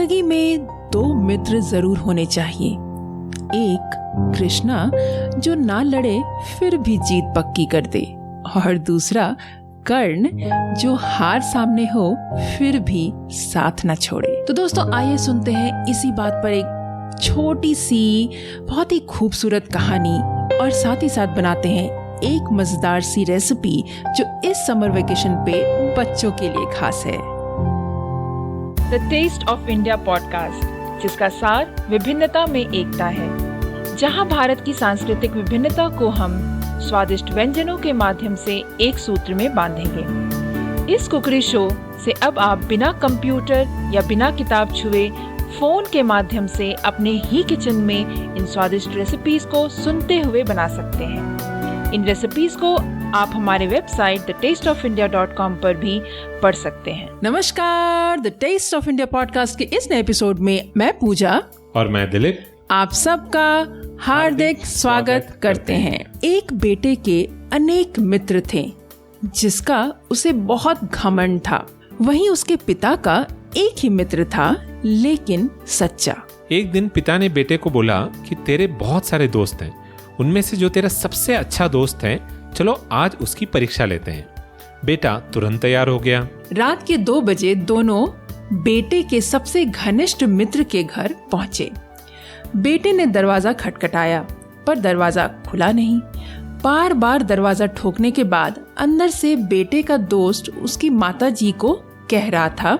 जिंदगी में दो मित्र जरूर होने चाहिए। एक कृष्णा जो ना लड़े फिर भी जीत पक्की कर दे, और दूसरा कर्ण जो हार सामने हो फिर भी साथ न छोड़े। तो दोस्तों आइए सुनते हैं इसी बात पर एक छोटी सी बहुत ही खूबसूरत कहानी, और साथ ही साथ बनाते हैं एक मजेदार सी रेसिपी जो इस समर वेकेशन पे बच्चों के लिए खास है। The taste of India podcast, जिसका सार विभिन्नता में एकता है, जहां भारत की सांस्कृतिक विभिन्नता को हम स्वादिष्ट व्यंजनों के माध्यम से एक सूत्र में बांधेंगे। इस कुकरी शो से अब आप बिना कंप्यूटर या बिना किताब छुए फोन के माध्यम से अपने ही किचन में इन स्वादिष्ट रेसिपीज को सुनते हुए बना सकते हैं। इन रेसिपीज को आप हमारे वेबसाइट thetasteofindia.com पर भी पढ़ सकते हैं। नमस्कार, the taste of India podcast के इस नए एपिसोड में मैं पूजा और मैं दिलीप आप सबका हार्दिक स्वागत करते हैं। एक बेटे के अनेक मित्र थे जिसका उसे बहुत घमंड था। वहीं उसके पिता का एक ही मित्र था, लेकिन सच्चा। एक दिन पिता ने बेटे को बोला कि तेरे बहुत सारे दोस्त हैं, उनमें से जो तेरा सबसे अच्छा दोस्त है, चलो आज उसकी परीक्षा लेते हैं। बेटा तुरंत तैयार हो गया। रात के 2 बजे दोनों बेटे के सबसे घनिष्ठ मित्र के घर पहुंचे। बेटे ने दरवाजा खटखटाया, पर दरवाजा खुला नहीं। बार बार दरवाजा ठोकने के बाद अंदर से बेटे का दोस्त उसकी माताजी को कह रहा था,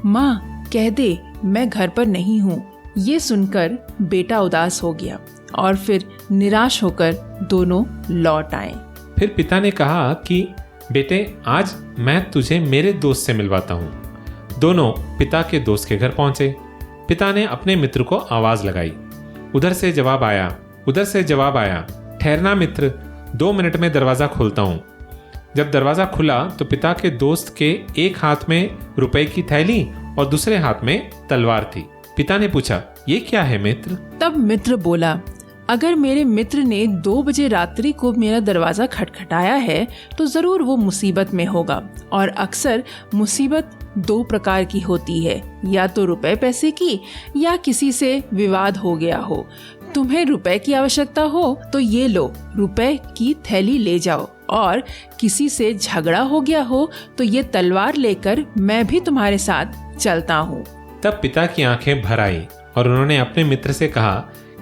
माँ कह दे मैं घर पर नहीं हूँ। ये सुनकर बेटा उदास हो गया और फिर निराश होकर दोनों लौट आए। फिर पिता ने कहा कि बेटे आज मैं तुझे मेरे दोस्त से मिलवाता हूँ। दोनों पिता के दोस्त के घर पहुंचे। पिता ने अपने मित्र को आवाज लगाई। उधर से जवाब आया, उधर से जवाब आया, ठहरना मित्र, 2 मिनट में दरवाजा खोलता हूँ। जब दरवाजा खुला तो पिता के दोस्त के एक हाथ में रुपए की थैली और दूसरे हाथ में तलवार थी। पिता ने पूछा, ये क्या है मित्र? तब मित्र बोला, अगर मेरे मित्र ने 2 बजे रात्रि को मेरा दरवाजा खटखटाया है तो जरूर वो मुसीबत में होगा, और अक्सर मुसीबत 2 प्रकार की होती है, या तो रुपए पैसे की या किसी से विवाद हो गया हो। तुम्हें रुपए की आवश्यकता हो तो ये लो, रुपए की थैली ले जाओ, और किसी से झगड़ा हो गया हो तो ये तलवार लेकर मैं भी तुम्हारे साथ चलता हूँ। तब पिता की आंखें भर आई और उन्होंने अपने मित्र से कहा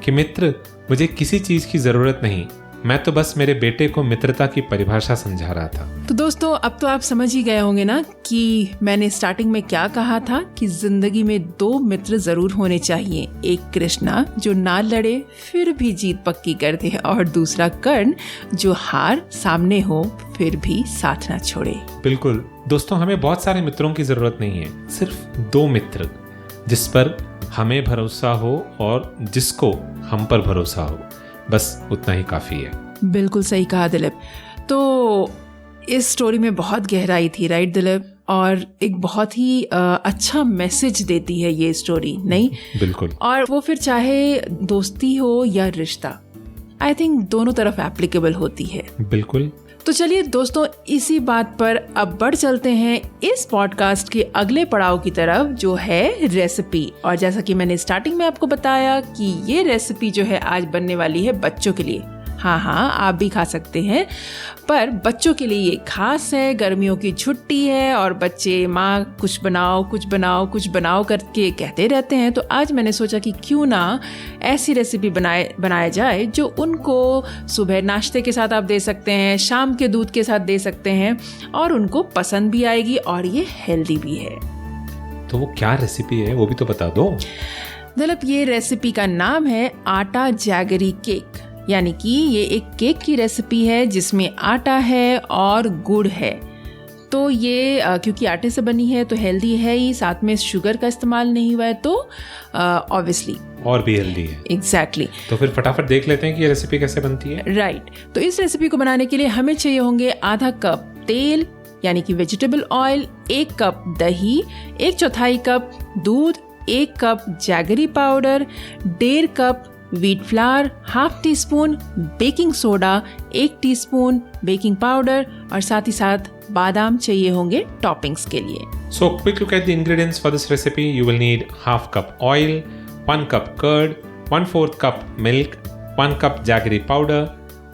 कि मित्र, मुझे किसी चीज की जरूरत नहीं, मैं तो बस मेरे बेटे को मित्रता की परिभाषा समझा रहा था। तो दोस्तों अब तो आप समझ ही गए होंगे ना कि मैंने स्टार्टिंग में क्या कहा था कि जिंदगी में 2 मित्र जरूर होने चाहिए। एक कृष्णा जो ना लड़े फिर भी जीत पक्की कर दे, और दूसरा कर्ण जो हार सामने हो फिर भी साथ ना छोड़े। बिल्कुल दोस्तों, हमें बहुत सारे मित्रों की जरूरत नहीं है, सिर्फ 2 मित्र जिस पर हमें भरोसा हो और जिसको हम पर भरोसा हो, बस उतना ही काफी है। बिल्कुल सही कहा दिलीप। तो इस स्टोरी में बहुत गहराई थी, राइट दिलीप? और एक बहुत ही अच्छा मैसेज देती है ये स्टोरी, नहीं? बिल्कुल। और वो फिर चाहे दोस्ती हो या रिश्ता, आई थिंक दोनों तरफ एप्लीकेबल होती है। बिल्कुल। तो चलिए दोस्तों, इसी बात पर अब बढ़ चलते हैं इस पॉडकास्ट के अगले पड़ाव की तरफ, जो है रेसिपी। और जैसा कि मैंने स्टार्टिंग में आपको बताया कि ये रेसिपी जो है आज बनने वाली है बच्चों के लिए। हाँ, आप भी खा सकते हैं, पर बच्चों के लिए ये खास है। गर्मियों की छुट्टी है और बच्चे माँ कुछ बनाओ कुछ बनाओ कुछ बनाओ करके कहते रहते हैं। तो आज मैंने सोचा कि क्यों ना ऐसी रेसिपी बनाया जाए जो उनको सुबह नाश्ते के साथ आप दे सकते हैं, शाम के दूध के साथ दे सकते हैं, और उनको पसंद भी आएगी और ये हेल्दी भी है। तो वो क्या रेसिपी है वो भी तो बता दो दिलीप। ये रेसिपी का नाम है आटा जैगरी केक, यानी कि ये एक केक की रेसिपी है जिसमें आटा है और गुड़ है। तो ये क्योंकि आटे से बनी है तो हेल्दी है ही, साथ में शुगर का इस्तेमाल नहीं हुआ है, तो ऑब्वियसली और भी हेल्दी है। एग्जैक्टली। तो फिर फटाफट देख लेते हैं कि ये रेसिपी कैसे बनती है। राइट। तो इस रेसिपी को बनाने के लिए हमें चाहिए होंगे आधा कप तेल यानी कि वेजिटेबल ऑयल, 1 कप दही, 1/4 कप दूध, 1 cup jaggery powder, 1.5 cup wheat flour, half tea spoon baking soda, 1 teaspoon baking powder, और साथ ही साथ बादाम चाहिए होंगे टॉपिंग्स के लिए। So quick look at the ingredients for this recipe. You will need half cup oil, 1 cup curd, 1/4 cup milk, 1 cup jaggery powder,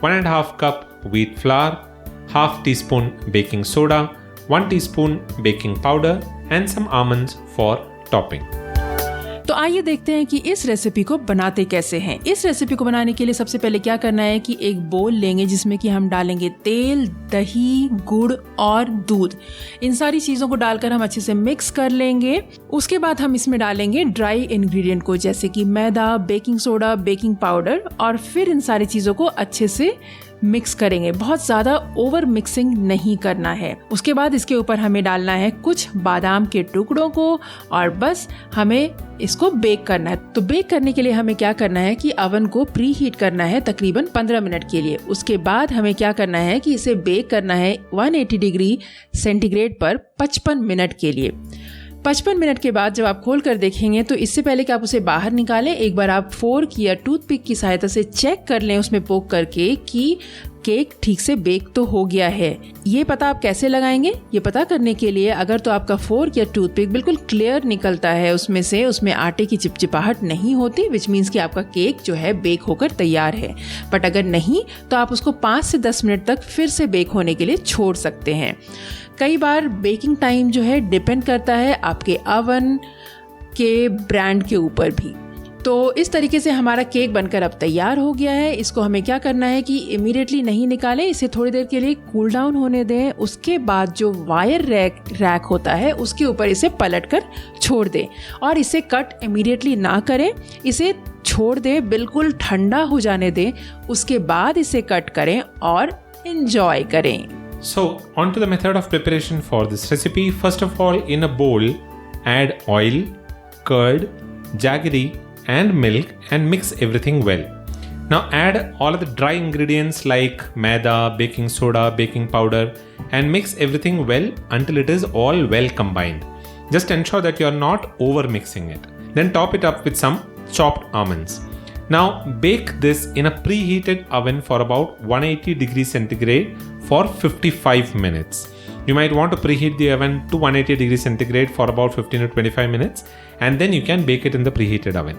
1.5 cup wheat flour, half teaspoon baking soda, 1 teaspoon baking powder and some almonds for topping. तो आइए देखते हैं कि इस recipe को बनाते कैसे हैं। इस रेसिपी को बनाने के लिए सबसे पहले क्या करना है कि एक बोल लेंगे जिसमें कि हम डालेंगे तेल, दही, गुड़ और दूध। इन सारी चीज़ों को डालकर हम अच्छे से मिक्स कर लेंगे। उसके बाद हम इसमें डालेंगे ड्राई इंग्रेडिएंट को, जैसे कि मैदा, बेकिंग सोडा, बेकिंग पाउडर, और फिर इन सारी चीज़ों को अच्छे से मिक्स करेंगे। बहुत ज़्यादा ओवर मिक्सिंग नहीं करना है। उसके बाद इसके ऊपर हमें डालना है कुछ बादाम के टुकड़ों को और बस हमें इसको बेक करना है। तो बेक करने के लिए हमें क्या करना है कि अवन को प्री हीट करना है तकरीबन 15 मिनट के लिए। उसके बाद हमें क्या करना है कि इसे बेक करना है 180 डिग्री सेंटीग्रेड पर 55 मिनट के लिए। 55 मिनट के बाद जब आप खोल कर देखेंगे तो इससे पहले कि आप उसे बाहर निकालें, एक बार आप फोर्क या टूथपिक की सहायता से चेक कर लें उसमें पोक करके कि केक ठीक से बेक तो हो गया है। ये पता आप कैसे लगाएंगे? ये पता करने के लिए अगर तो आपका फोर्क या टूथपिक बिल्कुल क्लियर निकलता है उसमें से, उसमें आटे की चिपचिपाहट नहीं होती, विच मीन्स कि आपका केक जो है बेक होकर तैयार है। बट अगर नहीं तो आप उसको 5 से 10 मिनट तक फिर से बेक होने के लिए छोड़ सकते हैं। कई बार बेकिंग टाइम जो है डिपेंड करता है आपके अवन के ब्रांड के ऊपर भी। तो इस तरीके से हमारा केक बनकर अब तैयार हो गया है। इसको हमें क्या करना है कि इमीडिएटली नहीं निकालें, इसे थोड़ी देर के लिए कूल डाउन होने दें। उसके बाद जो वायर रैक होता है उसके ऊपर इसे पलट कर छोड़ दें और इसे कट इमीडिएटली ना करें, इसे छोड़ दें, बिल्कुल ठंडा हो जाने दें। उसके बाद इसे कट करें और एंजॉय करें। So on to the method of preparation for this recipe. First of all, in a bowl, add oil, curd, jaggery and milk and mix everything well. Now add all of the dry ingredients like maida, baking soda, baking powder and mix everything well until it is all well combined. Just ensure that you are not over mixing it. Then top it up with some chopped almonds. Now bake this in a preheated oven for about 180 degrees centigrade for 55 minutes. You might want to preheat the oven to 180 degrees centigrade for about 15 to 25 minutes and then you can bake it in the preheated oven.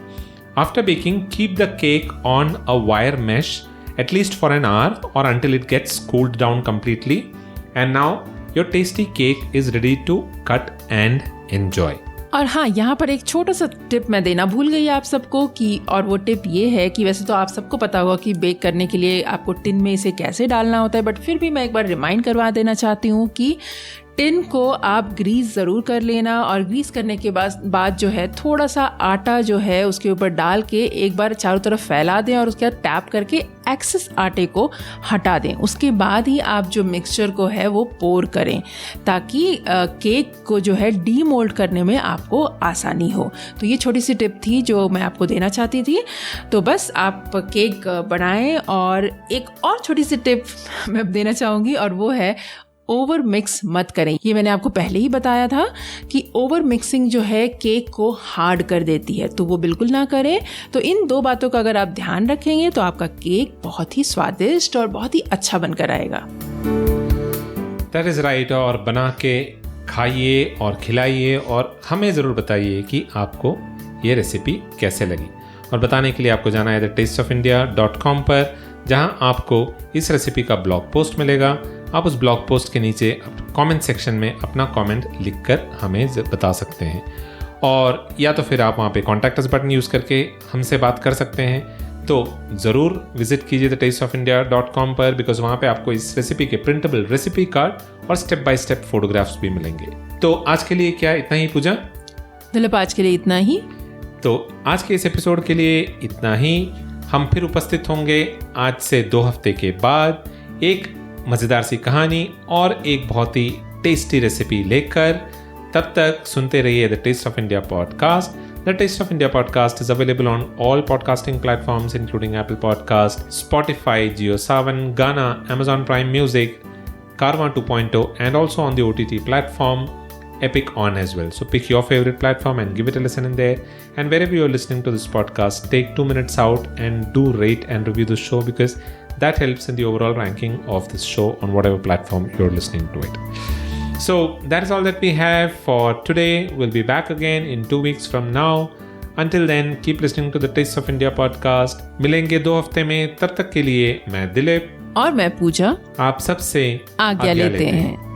After baking, keep the cake on a wire mesh at least for an hour or until it gets cooled down completely. And now your tasty cake is ready to cut and enjoy. और हाँ, यहाँ पर एक छोटा सा tip मैं देना भूल गई आप सबको कि, और वो टिप ये है कि वैसे तो आप सबको पता होगा कि बेक करने के लिए आपको टिन में इसे कैसे डालना होता है, बट फिर भी मैं एक बार रिमाइंड करवा देना चाहती हूँ कि टिन को आप ग्रीस ज़रूर कर लेना और ग्रीस करने के बाद जो है थोड़ा सा आटा जो है उसके ऊपर डाल के एक बार चारों तरफ फैला दें और उसके बाद टैप करके एक्सेस आटे को हटा दें। उसके बाद ही आप जो मिक्सचर को है वो पोर करें ताकि केक को जो है डीमोल्ड करने में आपको आसानी हो। तो ये छोटी सी टिप थी जो मैं आपको देना चाहती थी। तो बस आप केक बनाएं। और एक और छोटी सी टिप मैं देना चाहूँगी और वो है ओवर मिक्स मत करें। ये मैंने आपको पहले ही बताया था कि ओवर मिक्सिंग जो है केक को हार्ड कर देती है, तो वो बिल्कुल ना करें। तो इन 2 बातों का अगर आप ध्यान रखेंगे तो आपका केक बहुत ही स्वादिष्ट और बहुत ही अच्छा बनकर आएगा। That is right। और बना के खाइए और खिलाइए और हमें ज़रूर बताइए कि आपको ये रेसिपी कैसे लगी। और बताने के लिए आपको जाना है thetasteofindia.com पर, जहाँ आपको इस रेसिपी का ब्लॉग पोस्ट मिलेगा। आप उस ब्लॉग पोस्ट के नीचे कमेंट सेक्शन में अपना कमेंट लिखकर हमें बता सकते हैं, और या तो फिर आप वहाँ पे कॉन्टैक्ट अस बटन यूज़ करके हमसे बात कर सकते हैं। तो ज़रूर विजिट कीजिए thetasteofindia.com पर, बिकॉज वहाँ पे आपको इस रेसिपी के प्रिंटेबल रेसिपी कार्ड और स्टेप बाय स्टेप फोटोग्राफ्स भी मिलेंगे। तो आज के लिए क्या इतना ही पूजा? दिलीप, आज के लिए इतना ही। तो आज के इस एपिसोड के लिए इतना ही। हम फिर उपस्थित होंगे आज से 2 हफ्ते के बाद एक मज़ेदार सी कहानी और एक बहुत ही टेस्टी रेसिपी लेकर। तब तक सुनते रहिए the taste of India podcast. The taste of India podcast is available on all podcasting platforms including Apple podcast, Spotify, Jio Saavn, Gaana, Amazon Prime Music, Karma 2.0 and also on the OTT platform Epic on as well. So pick your favorite platform and give it a listen in there. And wherever you're listening to this podcast, take 2 minutes out and do rate and review the show, because that helps in the overall ranking of this show on whatever platform you're listening to it. So that is all that we have for today. We'll be back again in 2 weeks from now. Until then, keep listening to the Taste of India podcast. मिलेंगे 2 हफ्ते में. तब तक के लिए मैं दिलीप और मैं पूजा आप सबसे आज्ञा लेते हैं.